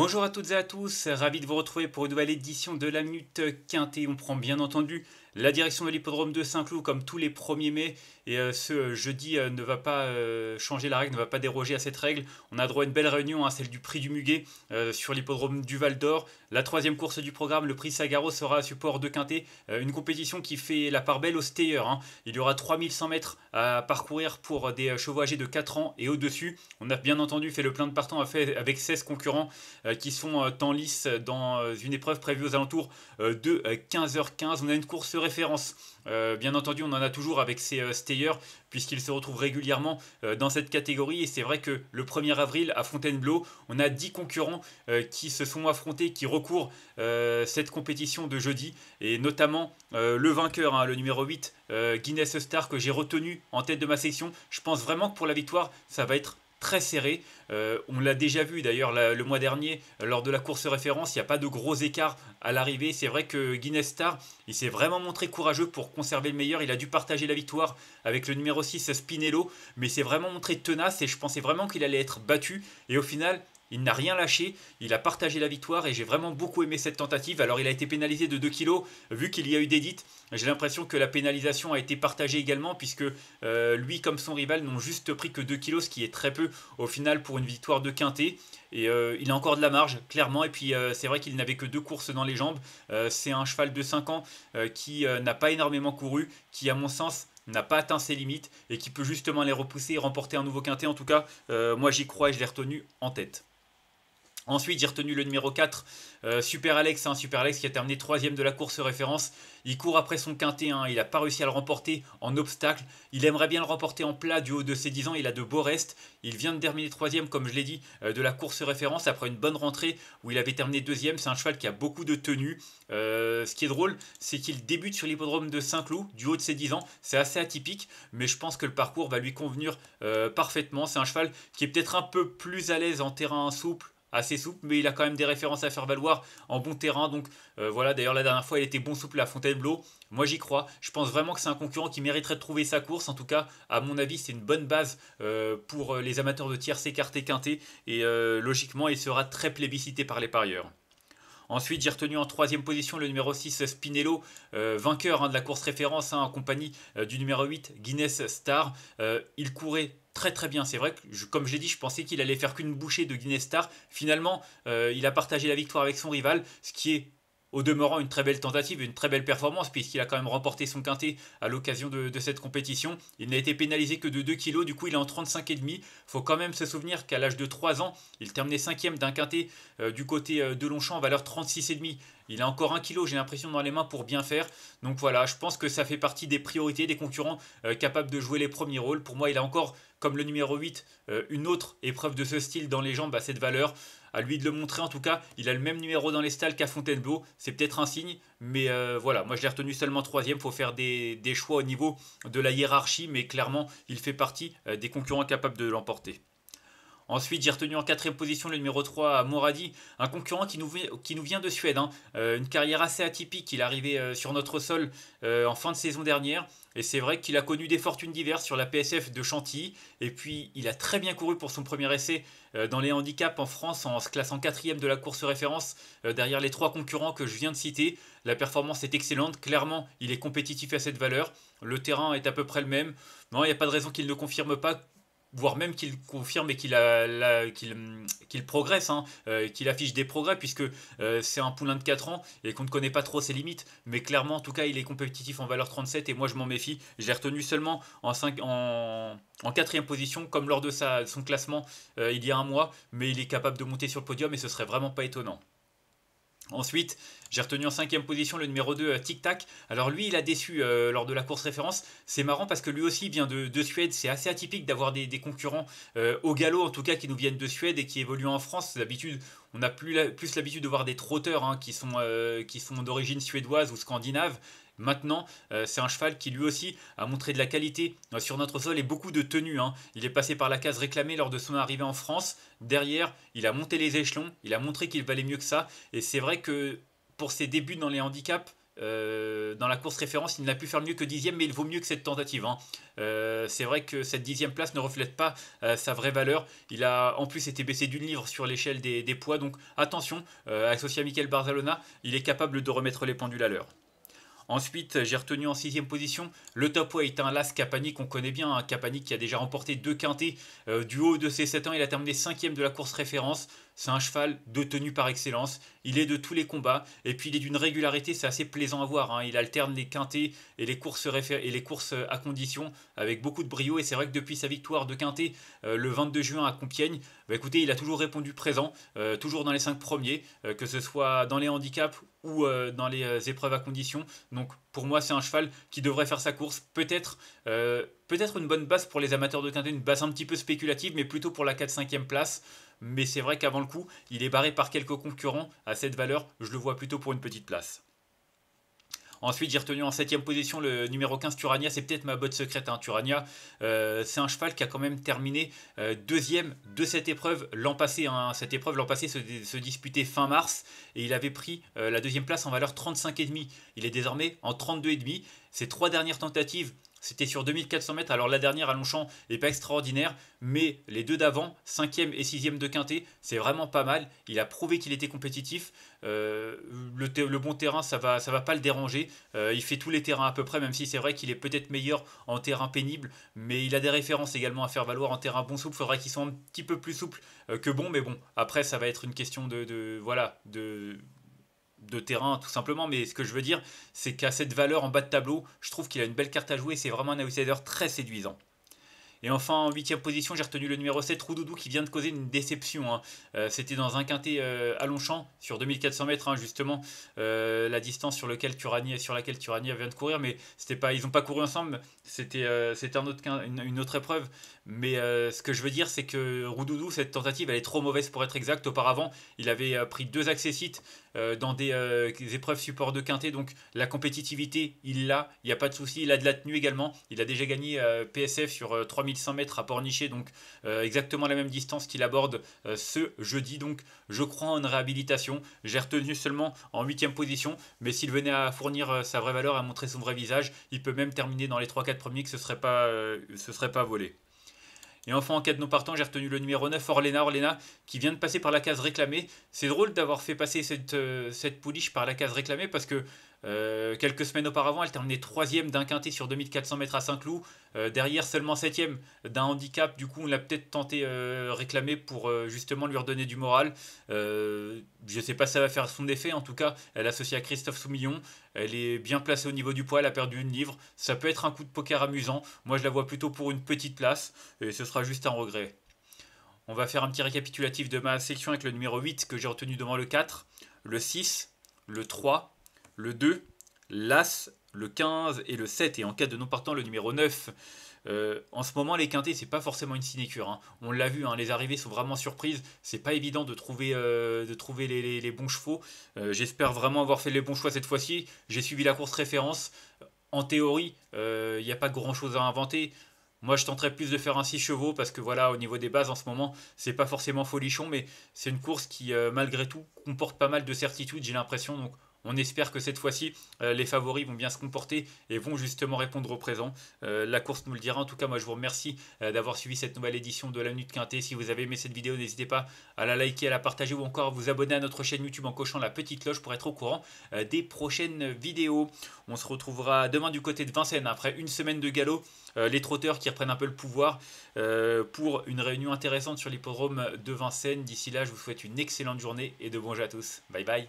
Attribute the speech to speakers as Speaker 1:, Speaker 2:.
Speaker 1: Bonjour à toutes et à tous, ravi de vous retrouver pour une nouvelle édition de la Minute Quintet. On prend bien entendu la direction de l'hippodrome de Saint-Cloud comme tous les 1er mai et ce jeudi ne va pas changer la règle, ne va pas déroger à cette règle. On a droit à une belle réunion, hein, celle du prix du Muguet sur l'hippodrome du Val d'Or. La troisième course du programme, le prix Sagaro, sera à support de Quintet, une compétition qui fait la part belle aux stayers, hein. Il y aura 3100 mètres à parcourir pour des chevaux âgés de 4 ans et au-dessus. On a bien entendu fait le plein de partants avec 16 concurrents qui sont en lice dans une épreuve prévue aux alentours de 15h15. On a une course référence. Bien entendu, on en a toujours avec ces stayers puisqu'ils se retrouvent régulièrement dans cette catégorie. Et c'est vrai que le 1er avril à Fontainebleau, on a 10 concurrents qui se sont affrontés, qui recourent cette compétition de jeudi. Et notamment le vainqueur, hein, le numéro 8, Guinness Star, que j'ai retenu en tête de ma section. Je pense vraiment que pour la victoire, ça va être très serré. On l'a déjà vu d'ailleurs le mois dernier lors de la course référence, il n'y a pas de gros écart à l'arrivée. C'est vrai que Guinness Star, il s'est vraiment montré courageux pour conserver le meilleur. Il a dû partager la victoire avec le numéro 6 Spinello, mais il s'est vraiment montré tenace et je pensais vraiment qu'il allait être battu. Et au final, il n'a rien lâché, il a partagé la victoire et j'ai vraiment beaucoup aimé cette tentative. Alors il a été pénalisé de 2 kilos vu qu'il y a eu des dites. J'ai l'impression que la pénalisation a été partagée également puisque lui comme son rival n'ont juste pris que 2 kilos, ce qui est très peu au final pour une victoire de Quintet. Et il a encore de la marge, clairement. Et puis c'est vrai qu'il n'avait que 2 courses dans les jambes. C'est un cheval de 5 ans qui n'a pas énormément couru, qui à mon sens n'a pas atteint ses limites et qui peut justement les repousser et remporter un nouveau Quintet. En tout cas, moi j'y crois et je l'ai retenu en tête. Ensuite, j'ai retenu le numéro 4, Super Alex, hein, Super Alex qui a terminé 3ème de la course référence. Il court après son quintet, hein, il n'a pas réussi à le remporter en obstacle. Il aimerait bien le remporter en plat du haut de ses 10 ans, il a de beaux restes. Il vient de terminer 3ème, comme je l'ai dit, de la course référence après une bonne rentrée où il avait terminé 2ème. C'est un cheval qui a beaucoup de tenue. Ce qui est drôle, c'est qu'il débute sur l'hippodrome de Saint-Cloud, du haut de ses 10 ans. C'est assez atypique, mais je pense que le parcours va lui convenir parfaitement. C'est un cheval qui est peut-être un peu plus à l'aise en terrain souple, assez souple, mais il a quand même des références à faire valoir en bon terrain. Donc voilà, d'ailleurs la dernière fois il était bon souple à Fontainebleau. Moi j'y crois. Je pense vraiment que c'est un concurrent qui mériterait de trouver sa course. En tout cas, à mon avis, c'est une bonne base pour les amateurs de tierces écartées quintées. Et logiquement, il sera très plébiscité par les parieurs. Ensuite, j'ai retenu en 3ème position le numéro 6 Spinello, vainqueur, hein, de la course référence, hein, en compagnie du numéro 8 Guinness Star. Il courait très très bien. C'est vrai que, comme j'ai dit, je pensais qu'il allait faire qu'une bouchée de Guinness Star. Finalement, il a partagé la victoire avec son rival, ce qui est au demeurant une très belle tentative, une très belle performance, puisqu'il a quand même remporté son quintet à l'occasion de cette compétition. Il n'a été pénalisé que de 2 kilos, du coup il est en 35,5. Il faut quand même se souvenir qu'à l'âge de 3 ans, il terminait 5ème d'un quintet du côté de Longchamp, valeur 36,5. Il a encore 1 kilo, j'ai l'impression, dans les mains pour bien faire. Donc voilà, je pense que ça fait partie des priorités des concurrents capables de jouer les premiers rôles. Pour moi, il a encore, comme le numéro 8, une autre épreuve de ce style dans les jambes à cette valeur. À lui de le montrer, en tout cas, il a le même numéro dans les stalles qu'à Fontainebleau. C'est peut-être un signe, mais voilà, moi je l'ai retenu seulement 3ème. Il faut faire des choix au niveau de la hiérarchie, mais clairement, il fait partie des concurrents capables de l'emporter. Ensuite, j'ai retenu en 4ème position le numéro 3, Moradi, un concurrent qui nous vient de Suède, hein. Une carrière assez atypique. Il est arrivé sur notre sol en fin de saison dernière. Et c'est vrai qu'il a connu des fortunes diverses sur la PSF de Chantilly. Et puis, il a très bien couru pour son premier essai dans les handicaps en France en se classant 4ème de la course référence derrière les 3 concurrents que je viens de citer. La performance est excellente. Clairement, il est compétitif à cette valeur. Le terrain est à peu près le même. Non, il n'y a pas de raison qu'il ne confirme pas, voire même qu'il confirme et qu'il progresse, hein, qu'il affiche des progrès, puisque c'est un poulain de 4 ans et qu'on ne connaît pas trop ses limites. Mais clairement, en tout cas, il est compétitif en valeur 37 et moi je m'en méfie. J'ai retenu seulement en 4ème position, comme lors de son classement il y a un mois, mais il est capable de monter sur le podium et ce serait vraiment pas étonnant. Ensuite, j'ai retenu en 5ème position le numéro 2, Tic Tac. Alors lui, il a déçu lors de la course référence. C'est marrant parce que lui aussi vient de Suède. C'est assez atypique d'avoir des concurrents au galop, en tout cas, qui nous viennent de Suède et qui évoluent en France. D'habitude, on a plus l'habitude de voir des trotteurs, hein, qui sont d'origine suédoise ou scandinave. Maintenant, c'est un cheval qui lui aussi a montré de la qualité sur notre sol et beaucoup de tenue, hein. Il est passé par la case réclamée lors de son arrivée en France. Derrière, il a monté les échelons, il a montré qu'il valait mieux que ça. Et c'est vrai que pour ses débuts dans les handicaps, dans la course référence, il n'a pu faire mieux que 10e, mais il vaut mieux que cette tentative, hein. C'est vrai que cette 10e place ne reflète pas sa vraie valeur. Il a en plus été baissé d'une livre sur l'échelle des poids, donc attention, associé à Mikel Barzalona, il est capable de remettre les pendules à l'heure. Ensuite, j'ai retenu en 6e position le top weight, un Las Capani qu'on connaît bien, un Capani qui a déjà remporté 2 quintés du haut de ses 7 ans. Il a terminé 5e de la course référence. C'est un cheval de tenue par excellence. Il est de tous les combats et puis il est d'une régularité, c'est assez plaisant à voir, hein. Il alterne les quintés et les courses, à condition avec beaucoup de brio. Et c'est vrai que depuis sa victoire de quintet le 22 juin à Compiègne, bah écoutez, il a toujours répondu présent, toujours dans les 5 premiers, que ce soit dans les handicaps ou dans les épreuves à condition. Donc pour moi, c'est un cheval qui devrait faire sa course. Peut-être une bonne base pour les amateurs de quintet, une base un petit peu spéculative, mais plutôt pour la 4-5e place. Mais c'est vrai qu'avant le coup, il est barré par quelques concurrents à cette valeur. Je le vois plutôt pour une petite place. Ensuite, j'ai retenu en 7e position le numéro 15 Turania. C'est peut-être ma botte secrète, hein, Turania. C'est un cheval qui a quand même terminé deuxième de cette épreuve l'an passé, hein. Cette épreuve l'an passé se disputait fin mars et il avait pris la deuxième place en valeur 35,5. Il est désormais en 32,5. Ses 3 dernières tentatives, c'était sur 2400 mètres. Alors la dernière à Longchamp n'est pas extraordinaire, mais les 2 d'avant, 5e et 6e de quintet, c'est vraiment pas mal. Il a prouvé qu'il était compétitif. Le bon terrain, ça va pas le déranger. Il fait tous les terrains à peu près, même si c'est vrai qu'il est peut-être meilleur en terrain pénible. Mais il a des références également à faire valoir en terrain bon souple. Il faudrait qu'il soit un petit peu plus souple que bon. Mais bon, après, ça va être une question de terrain tout simplement, mais ce que je veux dire c'est qu'à cette valeur en bas de tableau, je trouve qu'il a une belle carte à jouer, c'est vraiment un outsider très séduisant. Et enfin, en 8e position, j'ai retenu le numéro 7, Roudoudou, qui vient de causer une déception, hein. C'était dans un quintet à Longchamp, sur 2400 mètres, hein, justement, la distance sur laquelle Turania vient de courir, mais ils n'ont pas couru ensemble, c'était une autre épreuve. Mais ce que je veux dire, c'est que Roudoudou, cette tentative, elle est trop mauvaise pour être exacte. Auparavant, il avait pris 2 accessites dans des épreuves support de quintet, donc la compétitivité, il l'a, il n'y a pas de souci. Il a de la tenue également. Il a déjà gagné PSF sur 3100 mètres à Pornichet, donc exactement la même distance qu'il aborde ce jeudi. Donc je crois en une réhabilitation. J'ai retenu seulement en 8e position, mais s'il venait à fournir sa vraie valeur, à montrer son vrai visage, il peut même terminer dans les 3-4 premiers, que ce serait pas volé. Et enfin, en cas de non partant, j'ai retenu le numéro 9, Orlena, qui vient de passer par la case réclamée. C'est drôle d'avoir fait passer cette pouliche par la case réclamée parce que quelques semaines auparavant, elle terminait 3e d'un quintet sur 2400 mètres à Saint-Cloud. Derrière, seulement 7e d'un handicap. Du coup, on l'a peut-être tenté réclamer pour justement lui redonner du moral. Je ne sais pas si ça va faire son effet. En tout cas, elle est associée à Christophe Soumillon. Elle est bien placée au niveau du poids. Elle a perdu une livre. Ça peut être un coup de poker amusant. Moi, je la vois plutôt pour une petite place. Et ce sera juste un regret. On va faire un petit récapitulatif de ma section avec le numéro 8 que j'ai retenu devant le 4, le 6, le 3, le 2, l'As, le 15 et le 7. Et en cas de non partant, le numéro 9. En ce moment, les quintés, c'est pas forcément une sinécure, hein. On l'a vu, hein, les arrivées sont vraiment surprises. C'est pas évident de trouver les bons chevaux. J'espère vraiment avoir fait les bons choix cette fois-ci. J'ai suivi la course référence. En théorie, il n'y a pas grand chose à inventer. Moi, je tenterais plus de faire un 6 chevaux parce que voilà, au niveau des bases en ce moment, c'est pas forcément folichon, mais c'est une course qui, malgré tout, comporte pas mal de certitudes, j'ai l'impression. Donc, on espère que cette fois-ci, les favoris vont bien se comporter et vont justement répondre au présent. La course nous le dira. En tout cas, moi, je vous remercie d'avoir suivi cette nouvelle édition de la Minute Quintet. Si vous avez aimé cette vidéo, n'hésitez pas à la liker, à la partager ou encore à vous abonner à notre chaîne YouTube en cochant la petite cloche pour être au courant des prochaines vidéos. On se retrouvera demain du côté de Vincennes après une semaine de galop. Les trotteurs qui reprennent un peu le pouvoir pour une réunion intéressante sur l'hippodrome de Vincennes. D'ici là, je vous souhaite une excellente journée et de bons jeux à tous. Bye bye.